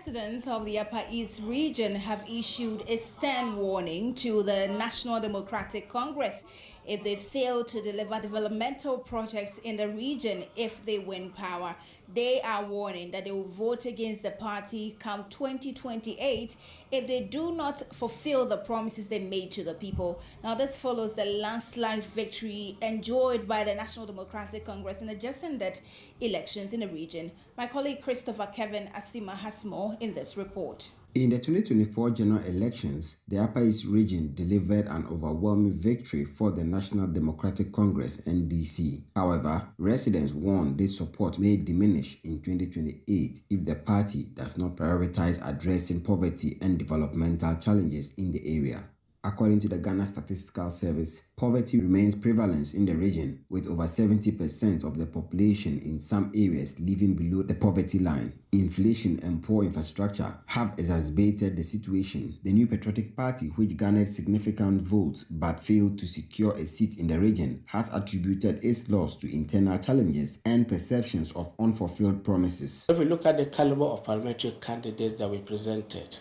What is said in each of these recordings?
residents of the Upper East region have issued a stern warning to the National Democratic Congress if they fail to deliver developmental projects in the region if they win power. They are warning that they will vote against the party come 2028 if they do not fulfill the promises they made to the people. Now, this follows the landslide victory enjoyed by the National Democratic Congress in the just ended elections in the region. My colleague Christopher Kevin Asima has more in this report. In the 2024 general elections, the Upper East region delivered an overwhelming victory for the National Democratic Congress (NDC). However, residents warn this support may diminish in 2028 if the party does not prioritize addressing poverty and developmental challenges in the area. According to the Ghana Statistical Service, poverty remains prevalent in the region, with over 70% of the population in some areas living below the poverty line. Inflation and poor infrastructure have exacerbated the situation. The New Patriotic Party, which garnered significant votes but failed to secure a seat in the region, has attributed its loss to internal challenges and perceptions of unfulfilled promises. If we look at the caliber of parliamentary candidates that we presented,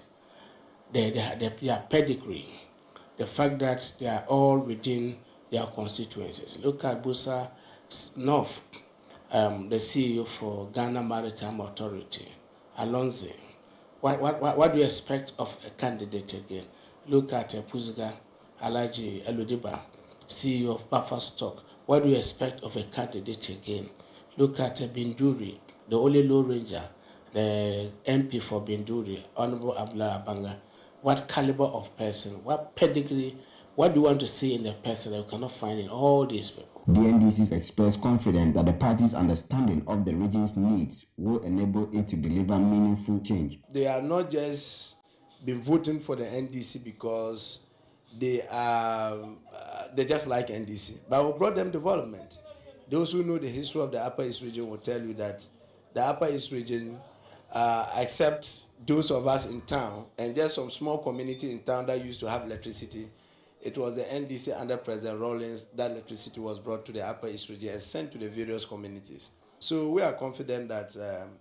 their pedigree, the fact that they are all within their constituencies. Look at Busa North, the CEO for Ghana Maritime Authority, Alonzi. What do you expect of a candidate again? Look at Puziga Alaji Eludiba, CEO of Buffer Stock. What do you expect of a candidate again? Look at Binduri, the only low ranger, the MP for Binduri, Honorable Abla Abanga. What caliber of person, what pedigree, what do you want to see in the person that you cannot find in all these people? The NDCs expressed confidence that the party's understanding of the region's needs will enable it to deliver meaningful change. They are not just been voting for the NDC because they just like NDC, but we brought them development. Those who know the history of the Upper East region will tell you that the Upper East region, except those of us in town and just some small community in town that used to have electricity, it was the NDC under President Rawlings that electricity was brought to the Upper East region and sent to the various communities. So we are confident that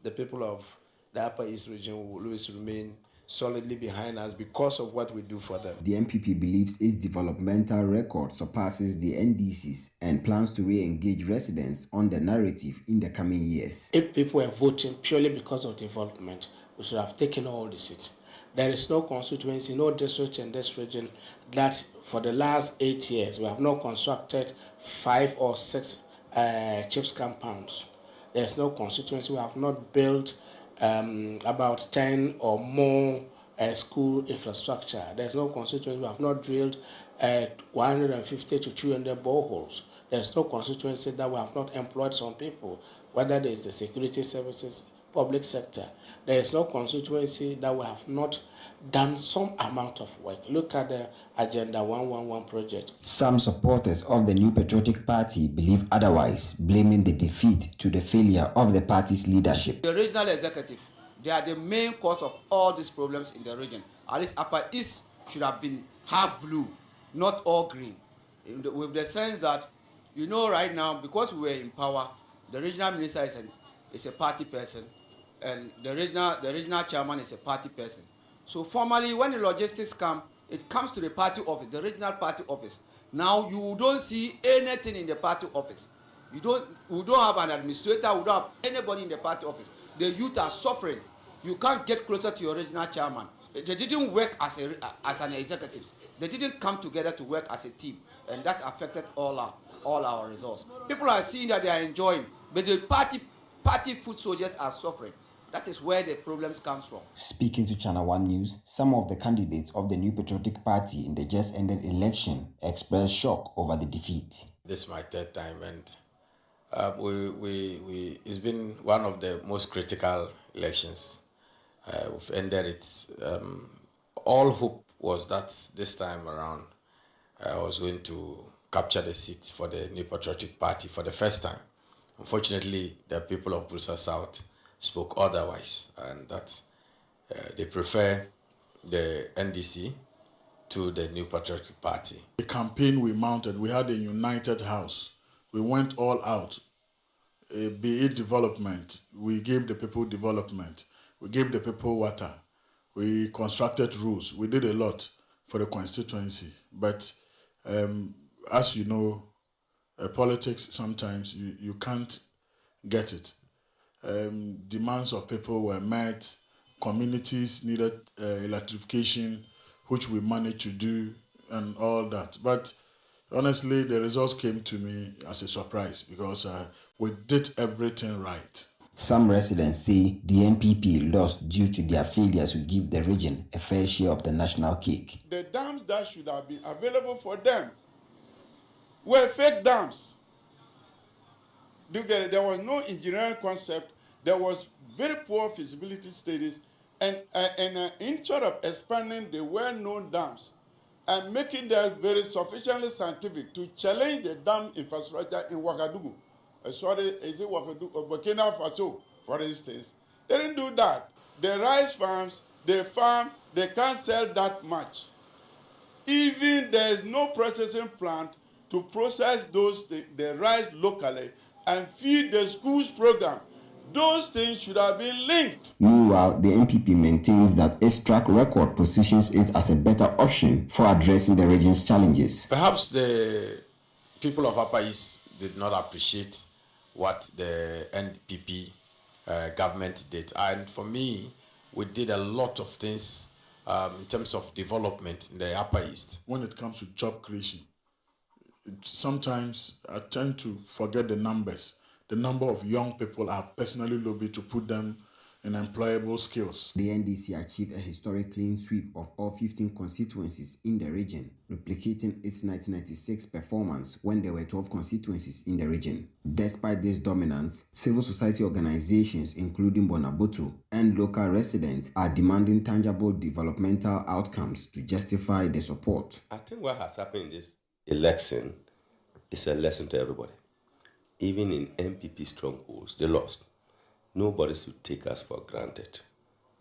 the people of the Upper East region will always remain solidly behind us because of what we do for them. The MPP believes its developmental record surpasses the NDC's and plans to re-engage residents on the narrative in the coming years. If people were voting purely because of development, we should have taken all the seats. There is no constituency, no district in this region that for the last 8 years we have not constructed 5 or 6 chips compounds. There is no constituency, we have not built about 10 or more school infrastructure. There's no constituency, we have not drilled 150 to 200 boreholes. There's no constituency that we have not employed some people, whether there is the security services, public sector. There is no constituency that we have not done some amount of work. Look at the Agenda 111 project. Some supporters of the New Patriotic Party believe otherwise, blaming the defeat to the failure of the party's leadership. The regional executive, they are the main cause of all these problems in the region. At least Upper East should have been half blue, not all green. With the sense that, you know, right now, because we were in power, the regional minister is a party person, and the regional chairman is a party person. So formally, when the logistics come, it comes to the party office, the regional party office. Now you don't see anything in the party office. We don't have an administrator, we don't have anybody in the party office. The youth are suffering. You can't get closer to your regional chairman. They didn't work as an executive. They didn't come together to work as a team, and that affected all our results. People are seeing that they are enjoying, but the party foot soldiers are suffering. That is where the problems come from. Speaking to ChannelOne News, some of the candidates of the New Patriotic Party in the just ended election expressed shock over the defeat. This is my third time, and it's been one of the most critical elections. We've ended it. All hope was that this time around I was going to capture the seat for the New Patriotic Party for the first time. Unfortunately, the people of Busa South spoke otherwise, and that they prefer the NDC to the New Patriotic Party. The campaign we mounted, we had a united house. We went all out. Be it development, we gave the people development. We gave the people water. We constructed roads. We did a lot for the constituency. But as you know, politics, sometimes you can't get it. Demands of people were met. Communities needed electrification, which we managed to do, and all that. But honestly, the results came to me as a surprise because we did everything right. Some residents say the NPP lost due to their failure to give the region a fair share of the national cake. The dams that should have been available for them were fake dams. Do you get it? There was no engineering concept. There was very poor feasibility studies, and instead of expanding the well-known dams and making them very sufficiently scientific to challenge the dam infrastructure in Ouagadougou, Burkina Faso, for instance, they didn't do that. The rice farms, they can't sell that much. Even there is no processing plant to process the rice locally and feed the schools program. Those things should have been linked. Meanwhile, the NPP maintains that its track record positions it as a better option for addressing the region's challenges. Perhaps the people of Upper East did not appreciate what the NPP government did. And for me, we did a lot of things in terms of development in the Upper East. When it comes to job creation, sometimes I tend to forget the numbers. The number of young people I personally lobbied to put them in employable skills. The NDC achieved a historic clean sweep of all 15 constituencies in the region, replicating its 1996 performance when there were 12 constituencies in the region. Despite this dominance, civil society organizations including Bonaboto and local residents are demanding tangible developmental outcomes to justify their support. I think what has happened in this election is a lesson to everybody. Even in MPP strongholds, they lost. Nobody should take us for granted.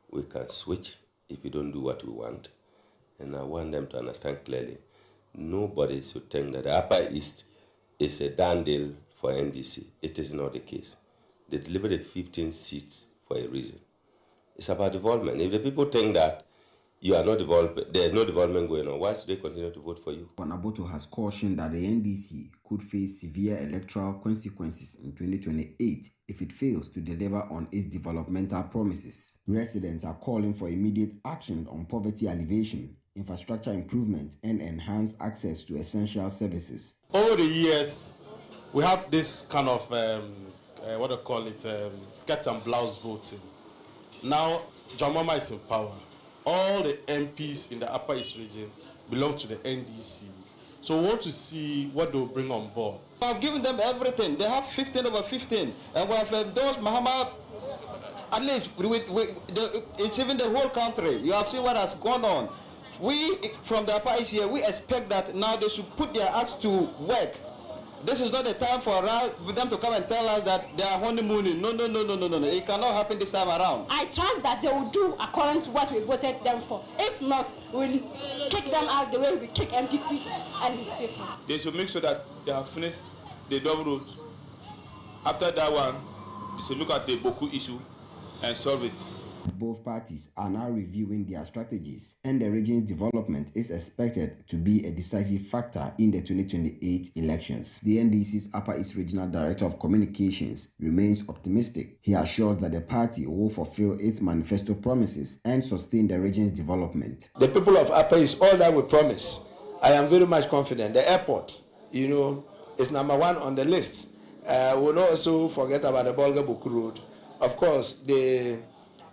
We can switch if we don't do what we want. And I want them to understand clearly, nobody should think that the Upper East is a done deal for NDC. It is not the case. They delivered 15 seats for a reason. It's about development. If the people think that you are not developing, there is no development going on, why should they continue to vote for you? Bonaboto has cautioned that the NDC could face severe electoral consequences in 2028 if it fails to deliver on its developmental promises. Residents are calling for immediate action on poverty alleviation, infrastructure improvement, and enhanced access to essential services. Over the years, we have this kind of, skirt and blouse voting. Now, John Mahama is in power. All the MPs in the Upper East region belong to the NDC. So we want to see what they'll bring on board. I've given them everything. They have 15 over 15. And we have endorsed Mahama, at least, it's even the whole country. You have seen what has gone on. We, from the Upper East here, we expect that now they should put their acts to work. This is not the time for them to come and tell us that they are honeymooning. No. It cannot happen this time around. I trust that they will do according to what we voted them for. If not, we'll kick them out the way we kick MPP and his people. They should make sure that they have finished the double road. After that one, they should look at the Boku issue and solve it. Both parties are now reviewing their strategies, and the region's development is expected to be a decisive factor in the 2028 elections. The NDC's Upper East Regional Director of Communications remains optimistic. He assures that the party will fulfill its manifesto promises and sustain the region's development. The people of Upper East, all that we promise, I am very much confident. The airport, is number one on the list. We'll not also forget about the Bolga-Boku Road. Of course, the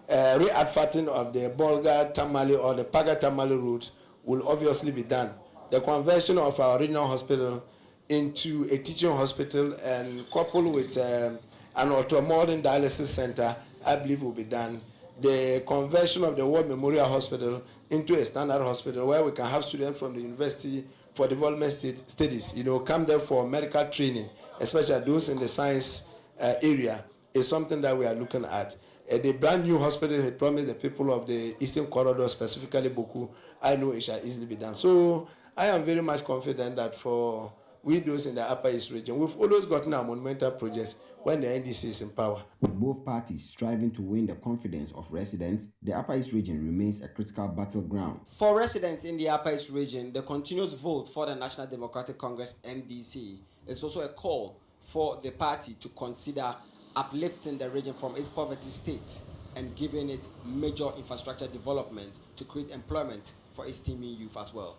re-advertising of the Bolga-Tamale or the Paga-Tamale route will obviously be done. The conversion of our regional hospital into a teaching hospital and coupled with an ultra-modern dialysis center, I believe will be done. The conversion of the War Memorial Hospital into a standard hospital where we can have students from the University for Development Studies, come there for medical training, especially those in the science area, is something that we are looking at. The brand new hospital had promised the people of the Eastern Corridor, specifically Boku, I know it shall easily be done. So I am very much confident that for we those in the Upper East region, we've always gotten our monumental projects. when the NDC is in power. With both parties striving to win the confidence of residents, the Upper East region remains a critical battleground. For residents in the Upper East region, the continuous vote for the National Democratic Congress NDC is also a call for the party to consider uplifting the region from its poverty state and giving it major infrastructure development to create employment for its teeming youth as well.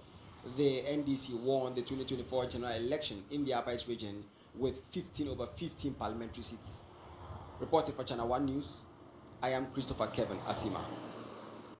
The NDC won the 2024 general election in the Upper East region with 15 over 15 parliamentary seats. Reporting for ChannelOne News, I am Christopher Kevin Asima.